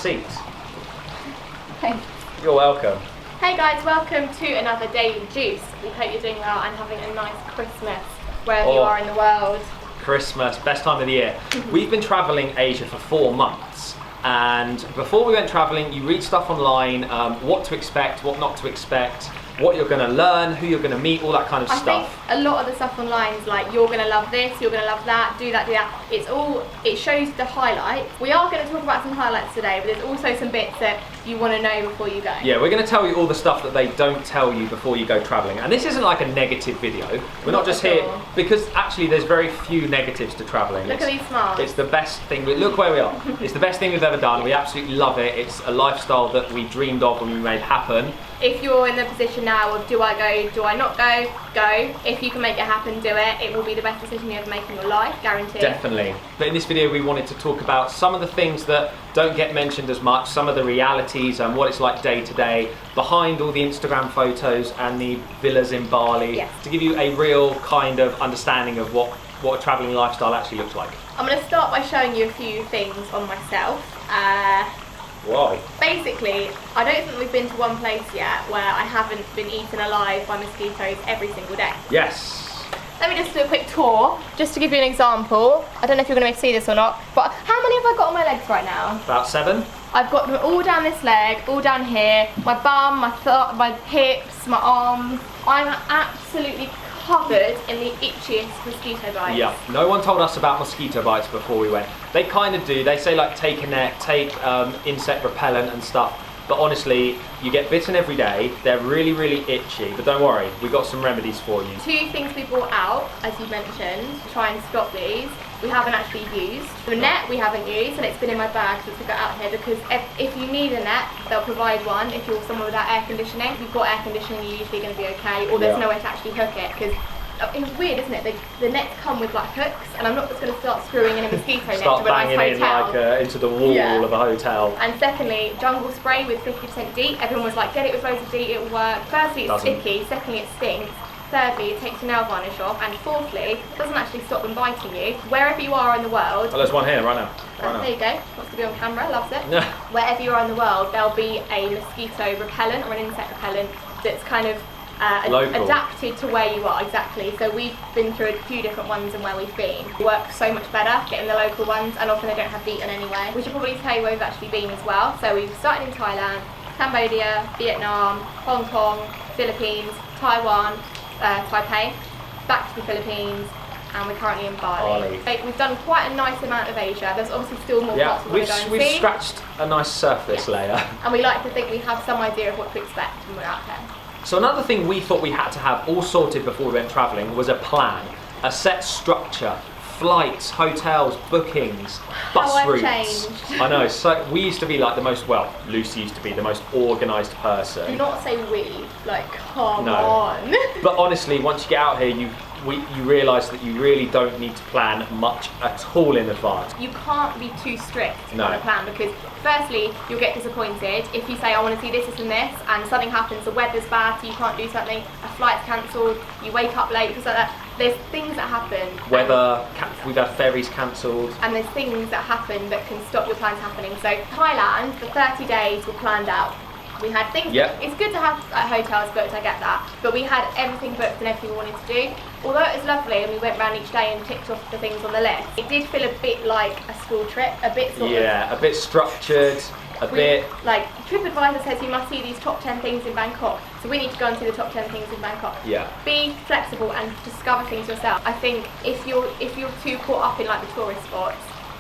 seat. Thanks. You're welcome. Hey guys, welcome to another Daily Juice. We hope you're doing well and having a nice Christmas wherever you are in the world. Christmas, best time of the year. We've been travelling Asia for 4 months, and before we went travelling, you read stuff online, what to expect, what not to expect, what you're going to learn, who you're going to meet, all that kind of stuff. I think a lot of the stuff online is like, you're going to love this, you're going to love that, do that, do that. It shows the highlights. We are going to talk about some highlights today, but there's also some bits that you want to know before you go. Yeah, we're going to tell you all the stuff that they don't tell you before you go travelling. And this isn't like a negative video. We're not just here, because actually there's very few negatives to travelling. Look at these smiles. It's the best thing, look where we are. It's the best thing we've ever done. We absolutely love it. It's a lifestyle that we dreamed of when we made happen. If you're in the position now of do I go, do I not go, go. If you can make it happen, do it. It will be the best decision you ever make in your life, guaranteed. Definitely. But in this video we wanted to talk about some of the things that don't get mentioned as much, some of the realities and what it's like day to day, behind all the Instagram photos and the villas in Bali, yes, to give you a real kind of understanding of what a travelling lifestyle actually looks like. I'm going to start by showing you a few things on myself. Why? Basically, I don't think we've been to one place yet where I haven't been eaten alive by mosquitoes every single day. Yes. Let me just do a quick tour, just to give you an example. I don't know if you're going to be able to see this or not, but how many have I got on my legs right now? About 7. I've got them all down this leg, all down here, my bum, my hips, my arms. I'm absolutely covered in the itchiest mosquito bites. Yeah, no one told us about mosquito bites before we went. They kind of do. They say like take a net, take insect repellent and stuff. But honestly, you get bitten every day. They're really, really itchy. But don't worry, we got some remedies for you. 2 things we brought out, as you mentioned, to try and stop these. We haven't actually used. The net we haven't used, and it's been in my bag, so we took it out here because if you need a net, they'll provide one if you're somewhere without air conditioning. If you've got air conditioning, you're usually going to be okay, or there's nowhere to actually hook it, because it's weird, isn't it? The nets come with like hooks, and I'm not just going to start screwing in a mosquito net to a nice hotel. Start banging in like into the wall of a hotel. And secondly, jungle spray with 50% DEET. Everyone was like, get it with loads of DEET, it'll work. Firstly, it's sticky. Secondly, it stinks. Thirdly, it takes your nail varnish off, and fourthly, it doesn't actually stop them biting you. Wherever you are in the world... Oh, there's one here right now. There you go. Wants to be on camera, loves it. Wherever you are in the world, there'll be a mosquito repellent or an insect repellent that's kind of adapted to where you are, exactly. So we've been through a few different ones and where we've been. It works so much better getting the local ones, and often they don't have DEET in anyway. We should probably tell you where we've actually been as well. So we've started in Thailand, Cambodia, Vietnam, Hong Kong, Philippines, Taiwan, Taipei, back to the Philippines, and we're currently in Bali. We've done quite a nice amount of Asia. There's obviously still more parts we want to go and see. We've scratched a nice surface layer. And we like to think we have some idea of what to expect when we're out there. So another thing we thought we had to have all sorted before we went travelling was a plan, a set structure. Flights, hotels, bookings, bus routes. Changed. I know, so we used to be like Lucy used to be the most organised person. Do not say we, like come on. But honestly, once you get out here, you realise that you really don't need to plan much at all in advance. You can't be too strict on a plan, because firstly, you'll get disappointed if you say I want to see this, this and this, and something happens, the weather's bad, so you can't do something, a flight's cancelled, you wake up late, because like that. There's things that happen. We've had ferries cancelled. And there's things that happen that can stop your plans happening. So Thailand, the 30 days were planned out. We had things, it's good to have hotels booked, I get that, but we had everything booked and everything we wanted to do. Although it was lovely and we went around each day and ticked off the things on the list, it did feel a bit like a school trip, a bit sort of... Yeah, a bit structured, bit... Like, TripAdvisor says you must see these top 10 things in Bangkok, so we need to go and see the top 10 things in Bangkok. Yeah. Be flexible and discover things yourself. I think if you're too caught up in like the tourist spots,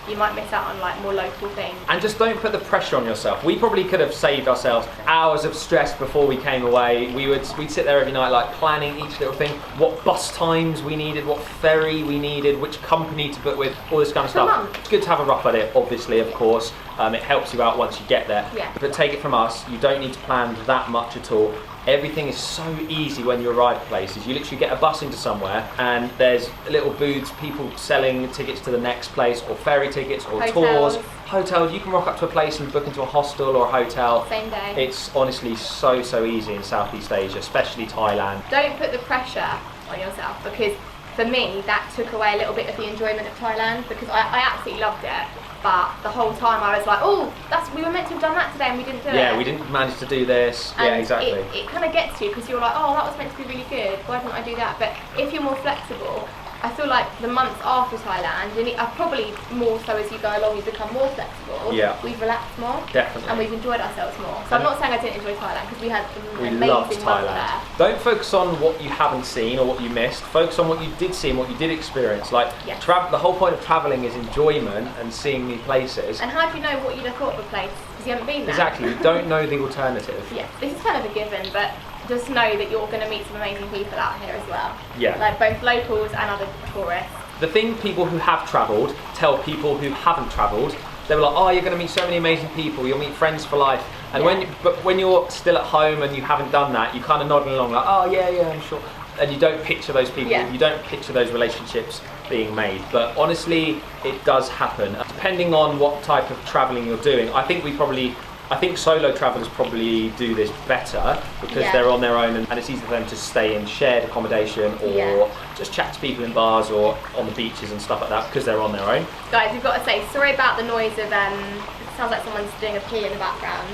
you might miss out on like more local things. And just don't put the pressure on yourself. We probably could have saved ourselves hours of stress before we came away. We'd sit there every night like planning each little thing, what bus times we needed, what ferry we needed, which company to book with, all this kind of stuff. It's good to have a rough idea, obviously, of course. It helps you out once you get there. Yeah. But take it from us, you don't need to plan that much at all. Everything is so easy when you arrive at places. You literally get a bus into somewhere and there's little booths, people selling tickets to the next place, or ferry tickets, or tours. Hotels, you can rock up to a place and book into a hostel or a hotel. Same day. It's honestly so easy in Southeast Asia, especially Thailand. Don't put the pressure on yourself, because for me that took away a little bit of the enjoyment of Thailand, because I absolutely loved it. but the whole time I was like, oh, we were meant to have done that today and we didn't do it. Yeah, we didn't manage to do this. And yeah, exactly. It kind of gets you because you're like, oh, that was meant to be really good. Why didn't I do that? But if you're more flexible, I feel like the months after Thailand, and probably more so as you go along, you become more flexible. Yeah. We've relaxed more. Definitely. And we've enjoyed ourselves more. So I'm not saying I didn't enjoy Thailand because we had We an loved amazing month Thailand. there. Don't focus on what you haven't seen or what you missed. Focus on what you did see and what you did experience. Like the whole point of travelling is enjoyment and seeing new places. And how do you know what you'd have thought of a place because you haven't been there? Exactly. You don't know the alternative. Yeah, this is kind of a given, but just know that you're going to meet some amazing people out here as well. Yeah. Like both locals and other tourists. The thing people who have travelled tell people who haven't travelled, they were like, oh, you're going to meet so many amazing people, you'll meet friends for life. And when you're still at home and you haven't done that, you kind of nodding along like, oh yeah, I'm sure. And you don't picture those people, you don't picture those relationships being made. But honestly, it does happen. Depending on what type of travelling you're doing, I think solo travellers probably do this better because they're on their own and it's easy for them to stay in shared accommodation or just chat to people in bars or on the beaches and stuff like that because they're on their own. Guys, we've got to say, sorry about the noise of, it sounds like someone's doing a pee in the background.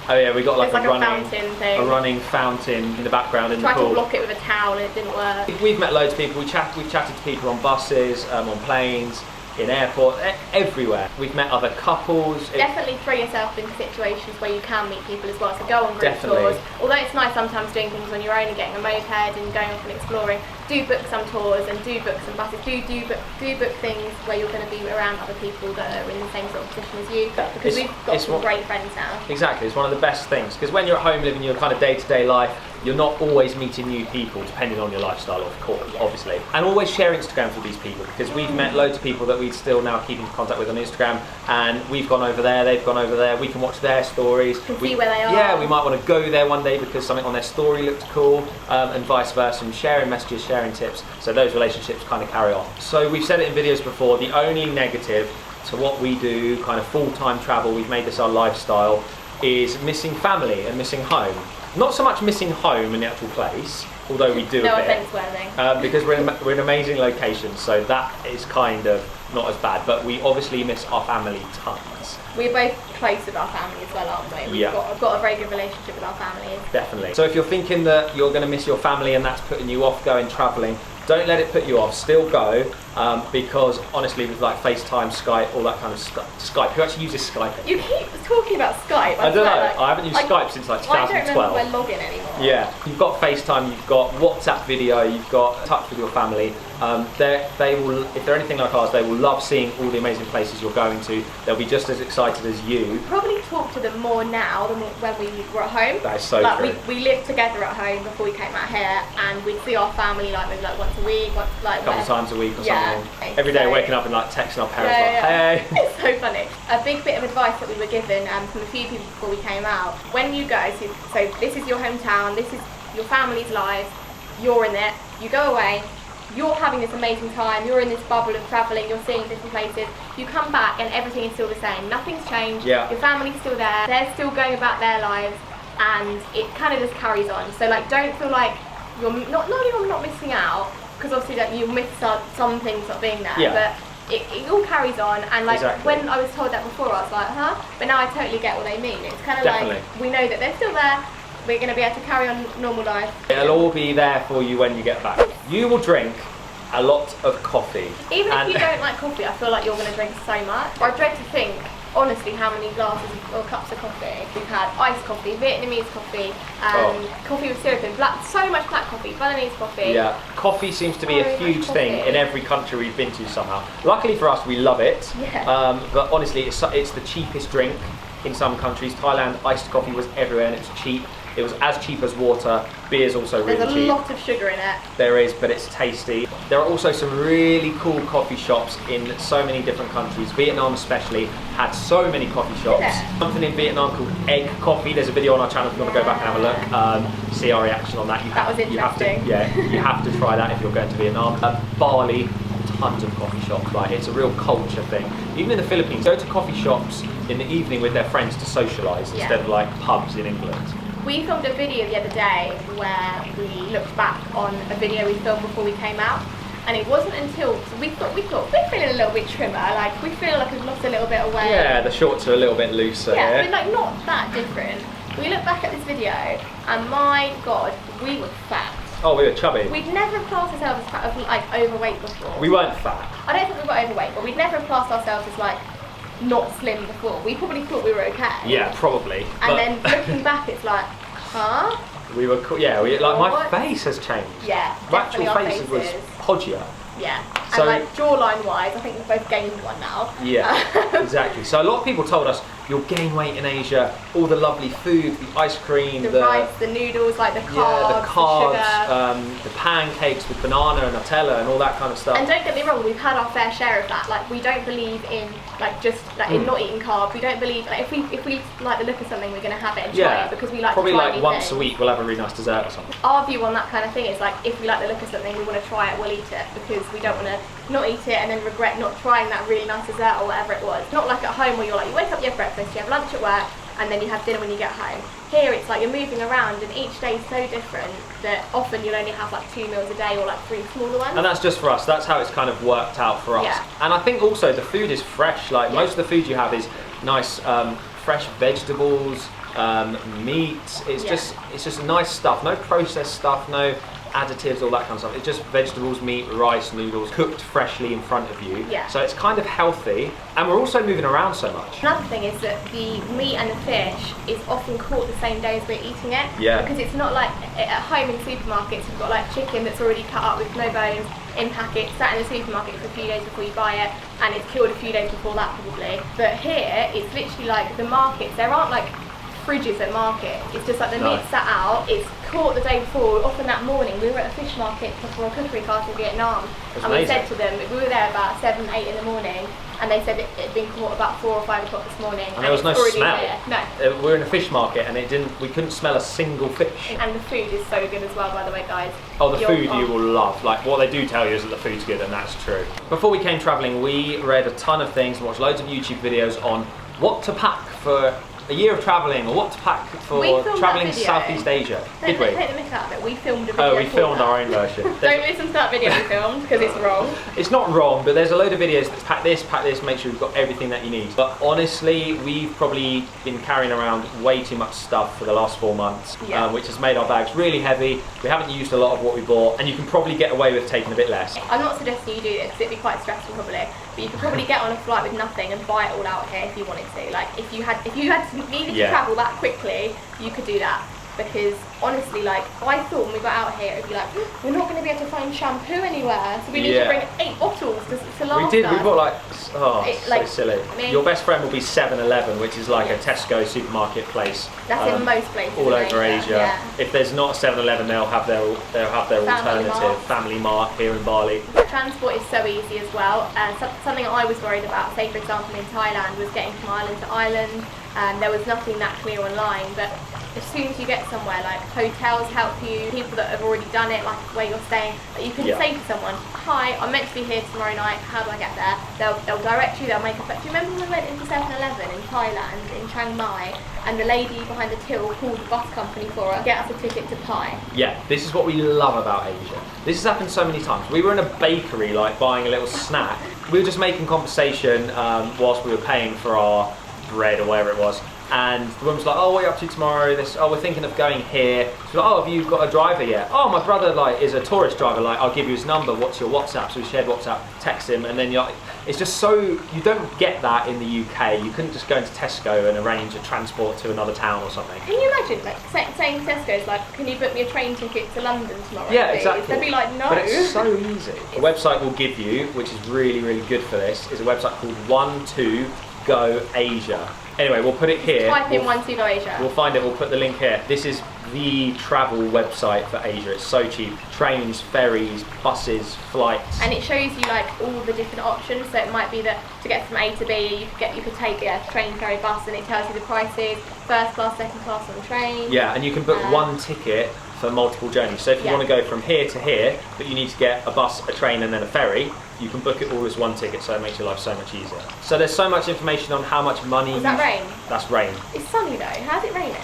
Oh yeah, we got like, a running fountain in the background in the pool. Tried to block it with a towel and it didn't work. We've met loads of people, we've chatted to people on buses, on planes, in airports, everywhere. We've met other couples. Definitely throw yourself into situations where you can meet people as well. So go on group tours. Although it's nice sometimes doing things on your own and getting a moped and going off and exploring. Do book some tours and do book some buses. Do book things where you're going to be around other people that are in the same sort of position as you. Because we've got some great friends now. Exactly, it's one of the best things. Because when you're at home living your kind of day-to-day life, you're not always meeting new people, depending on your lifestyle, of course, obviously. And always share Instagrams with these people, because we've met loads of people that we still now keep in contact with on Instagram, and we've gone over there, they've gone over there, we can watch their stories. See where they are. Yeah, we might want to go there one day because something on their story looked cool, and vice versa, and sharing messages, sharing tips, so those relationships kind of carry on. So we've said it in videos before, the only negative to what we do, kind of full-time travel, we've made this our lifestyle, is missing family and missing home. Not so much missing home in the actual place, although we do no a bit. offence, Worthing. Because we're in amazing locations, so that is kind of not as bad. But we obviously miss our family tons. We're both close with our family as well, aren't we? We've got a very good relationship with our families. Definitely. So if you're thinking that you're going to miss your family and that's putting you off going travelling, don't let it put you off. Still go, because honestly, with like FaceTime, Skype, all that kind of stuff. Skype. Who actually uses Skype? You keep talking about Skype. I don't know. I haven't used Skype since like 2012. I don't remember my login anymore. Yeah, you've got FaceTime, you've got WhatsApp video, you've got touch with your family. They will, if they're anything like ours, they will love seeing all the amazing places you're going to. They'll be just as excited as you. Probably talk to them more now than when we were at home. That is so true. We lived together at home before we came out here, and we'd see our family like maybe like once a week, a couple times a week or something. Every day waking up and like texting our parents hey. It's so funny. A big bit of advice that we were given from a few people before we came out. When you go, so this is your hometown, this is your family's lives, you're in it, you go away, you're having this amazing time, you're in this bubble of travelling, you're seeing different places, you come back and everything is still the same, nothing's changed, your family's still there, they're still going about their lives, and it kind of just carries on. So like, don't feel like you're not missing out, because obviously that you miss some things not being there, but it all carries on. And like when I was told that before, I was like, huh? But now I totally get what they mean. It's kind of like, we know that they're still there, we're going to be able to carry on normal life. It'll all be there for you when you get back. You will drink a lot of coffee. Even if you don't like coffee, I feel like you're going to drink so much. I dread to think, honestly, how many glasses or cups of coffee we've had. Iced coffee, Vietnamese coffee, coffee with syrup in, so much black coffee, Balinese coffee. Yeah, coffee seems to be a huge thing in every country we've been to somehow. Luckily for us, we love it. But honestly, it's the cheapest drink in some countries. Thailand, iced coffee was everywhere and it's cheap. It was as cheap as water. Beer's also really cheap. There's a lot of sugar in it. There is, but it's tasty. There are also some really cool coffee shops in so many different countries. Vietnam especially had so many coffee shops. Something in Vietnam called egg coffee. There's a video on our channel if you want to go back and have a look. See our reaction on that. That was interesting. You have to try that if you're going to Vietnam. Bali, tons of coffee shops. Like, it's a real culture thing. Even in the Philippines, go to coffee shops in the evening with their friends to socialise instead of like pubs in England. We filmed a video the other day where we looked back on a video we filmed before we came out, And it wasn't until we thought we're feeling a little bit trimmer, like we feel like we've lost a little bit of weight. Yeah, the shorts are a little bit looser. Yeah, but like not that different. We look back at this video, and my God, we were fat. Oh, we were chubby. We'd never classed ourselves as fat, of like overweight before. We weren't fat. I don't think we were overweight, but we'd never classed ourselves as like not slim before. We probably thought we were okay. Yeah, probably. And then looking back, it's like, huh? We were, like my face has changed. Yeah, My actual definitely face was podgier. Yeah, So- and like jawline wise, I think we've both gained one now. Yeah, exactly. So a lot of people told us, you'll gain weight in Asia, all the lovely food, the ice cream, The rice, the noodles, like the carbs, the sugar. the pancakes with banana and Nutella and all that kind of stuff. And don't get me wrong, we've had our fair share of that. Like we don't believe in like just like in not eating carbs. We don't believe like if we like the look of something, we're gonna have it and try it because we like probably to try like new once things. a week we'll have a really nice dessert or something. Our view on that kind of thing is like if we like the look of something, we want to try it, we'll eat it because we don't want to not eat it and then regret not trying that really nice dessert or whatever it was. Not like at home where you're like you wake up, you have breakfast, you have lunch at work, and then you have dinner when you get home. Here it's like you're moving around and each day is so different that often you'll only have like 2 meals a day or like 3 smaller ones. And that's just for us, that's how it's kind of worked out for us. Yeah. And I think also the food is fresh, like most of the food you have is nice fresh vegetables, meat, it's just nice stuff, no processed stuff, no additives, all that kind of stuff. It's just vegetables, meat, rice, noodles, cooked freshly in front of you. Yeah. So it's kind of healthy, and we're also moving around so much. Another thing is that the meat and the fish is often caught the same day as we're eating it. Yeah. Because it's not like at home in supermarkets you've got like chicken that's already cut up with no bones in packets, sat in the supermarket for a few days before you buy it, and it's killed a few days before that probably. But here it's literally like the markets, there aren't like fridges at market. It's just like the meat sat out, it's caught the day before, often that morning. We were at a fish market for a cookery class in Vietnam, and we said to them, we were there about 7, 8 in the morning, and they said it had been caught about 4 or 5 o'clock this morning. And there was no smell. Here. No. We're in a fish market and we couldn't smell a single fish. And the food is so good as well, by the way, guys. Oh, the food you will love. Like, what they do tell you is that the food's good, and that's true. Before we came travelling, we read a ton of things and watched loads of YouTube videos on what to pack for a year of travelling, or what to pack for travelling Southeast Asia. Did we? Take the mick out of it. We filmed a video. Oh, we filmed our own version. Don't listen to that video we filmed because it's wrong. It's not wrong, but there's a load of videos that pack this, make sure you've got everything that you need. But honestly, we've probably been carrying around way too much stuff for the last 4 months, which has made our bags really heavy. We haven't used a lot of what we bought, and you can probably get away with taking a bit less. I'm not suggesting you do this because it'd be quite stressful probably, but you could probably get on a flight with nothing and buy it all out here if you wanted to. Like if you needed to travel that quickly, you could do that. Because honestly, like I thought when we got out here, it'd be like we're not going to be able to find shampoo anywhere, so we need to bring 8 bottles to last. We did. us. We bought so silly. I mean, your best friend will be 7-Eleven, which is like a Tesco supermarket place. That's in most places. All over Asia. Yeah. If there's not a 7-Eleven, they'll have their alternative, Family Mart here in Bali. Transport is so easy as well. Something I was worried about, say for example in Thailand, was getting from island to island. There was nothing that clear online, but as soon as you get somewhere, like hotels help you, people that have already done it, like where you're staying, you can say to someone, hi, I'm meant to be here tomorrow night, how do I get there? They'll direct you, they'll make a... Do you remember when we went into 7-Eleven in Thailand, in Chiang Mai, and the lady behind the till called the bus company for us to get us a ticket to Pai? Yeah, this is what we love about Asia. This has happened so many times. We were in a bakery, like buying a little snack. We were just making conversation whilst we were paying for our bread or whatever it was. And the woman's like, oh, what are you up to tomorrow? We're thinking of going here. She's like, oh, have you got a driver yet? Oh, my brother is a tourist driver. Like, I'll give you his number. What's your WhatsApp? So we shared WhatsApp, text him, and then it's just so, you don't get that in the UK. You couldn't just go into Tesco and arrange a transport to another town or something. Can you imagine, like, saying to Tesco's, like, can you book me a train ticket to London tomorrow? Yeah, please? exactly. They'd be like, no. But it's so easy. The website we'll give you, which is really, really good for this, is a website called 12Go Asia. Anyway, we'll put it here. Type in 12Go Asia. We'll find it, we'll put the link here. This is the travel website for Asia. It's so cheap. Trains, ferries, buses, flights. And it shows you like all the different options. So it might be that to get from A to B, you could take a train, ferry, bus, and it tells you the prices, first class, second class on the train. Yeah, and you can book one ticket for multiple journeys. So if you want to go from here to here, but you need to get a bus, a train, and then a ferry, you can book it all as one ticket, so it makes your life so much easier. So there's so much information on how much money... Is that rain? That's rain. It's sunny though. How's it raining?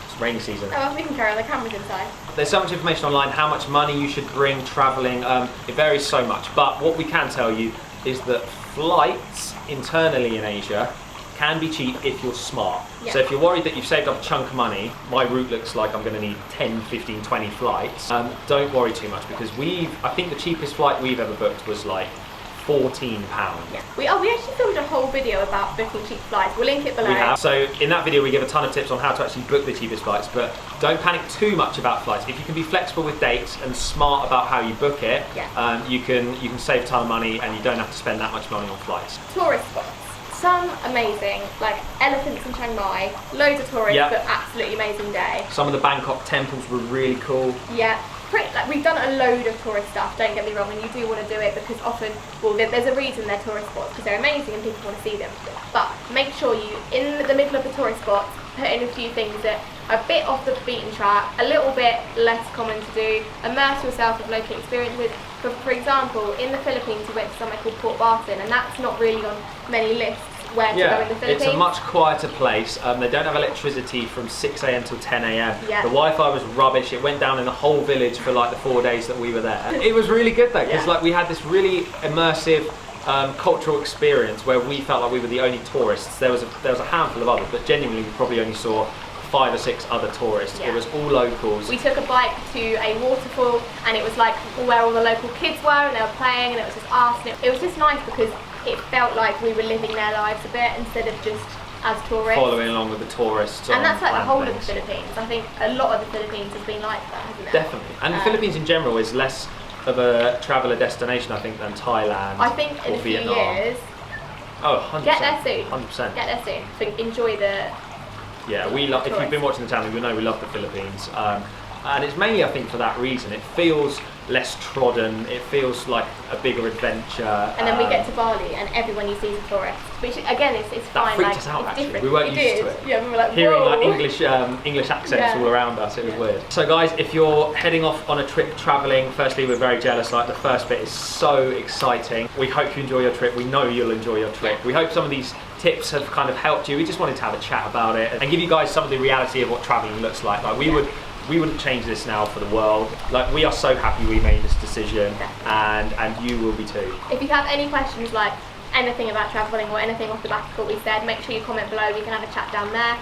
It's rainy season. Oh, well, we can carry on, the camera's inside. There's so much information online, how much money you should bring travelling, it varies so much. But what we can tell you is that flights internally in Asia can be cheap if you're smart. Yeah. So if you're worried that you've saved up a chunk of money, my route looks like I'm going to need 10, 15, 20 flights, don't worry too much, because I think the cheapest flight we've ever booked was like £14. Yeah. We actually filmed a whole video about booking cheap flights. We'll link it below. We have. So in that video we give a ton of tips on how to actually book the cheapest flights, but don't panic too much about flights. If you can be flexible with dates and smart about how you book it, you can save a ton of money and you don't have to spend that much money on flights. Tourist spots. Some amazing, like elephants in Chiang Mai, loads of tourists, but absolutely amazing day. Some of the Bangkok temples were really cool. Yeah. We've done a load of tourist stuff, don't get me wrong, and you do want to do it because often, well, there's a reason they're tourist spots, because they're amazing and people want to see them. But make sure you, in the middle of the tourist spots, put in a few things that are a bit off the beaten track, a little bit less common to do, immerse yourself with local experiences. For example, in the Philippines we went to somewhere called Port Barton, and that's not really on many lists where to go in the Philippines. It's a much quieter place. They don't have electricity from 6 a.m. till 10 a.m. Yeah. The Wi-Fi was rubbish. It went down in the whole village for like the 4 days that we were there. It was really good though, because like we had this really immersive cultural experience where we felt like we were the only tourists. There was a handful of others, but genuinely we probably only saw 5 or 6 other tourists. It was all locals. We took a bike to a waterfall, and it was like where all the local kids were, and they were playing, and it was just us. And it was just nice because it felt like we were living their lives a bit instead of just as tourists. Following along with the tourists. And that's like the whole of the Philippines. I think a lot of the Philippines has been like that, hasn't it? Definitely. And the Philippines in general is less of a traveller destination, I think, than Thailand. I think in a few years. Oh, 100%. Get there soon. 100%. Get there soon. So enjoy the. Yeah, we love. If you've been watching the channel, you know we love the Philippines, and it's mainly, I think, for that reason. It feels less trodden. It feels like a bigger adventure. And then we get to Bali, and everyone you see is a tourist, which again, it's fine. That freaked us out. Actually, different. We weren't used to it. Yeah, we were like, hearing whoa. like English accents all around us. It was weird. So, guys, if you're heading off on a trip traveling, firstly, we're very jealous. Like the first bit is so exciting. We hope you enjoy your trip. We know you'll enjoy your trip. We hope some of these tips have kind of helped you. We just wanted to have a chat about it and give you guys some of the reality of what traveling looks like. Like we wouldn't change this now for the world. Like we are so happy we made this decision, and you will be too. If you have any questions like anything about traveling or anything off the back of what we said, make sure you comment below. We can have a chat down there.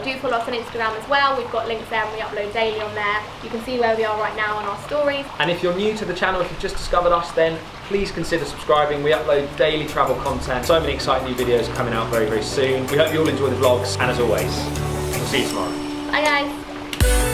Do follow us on Instagram as well. We've got links there and we upload daily on there. You can see where we are right now on our stories. And if you're new to the channel, if you've just discovered us, then please consider subscribing. We upload daily travel content. So many exciting new videos coming out very, very soon. We hope you all enjoy the vlogs, and as always, we'll see you tomorrow. Bye guys.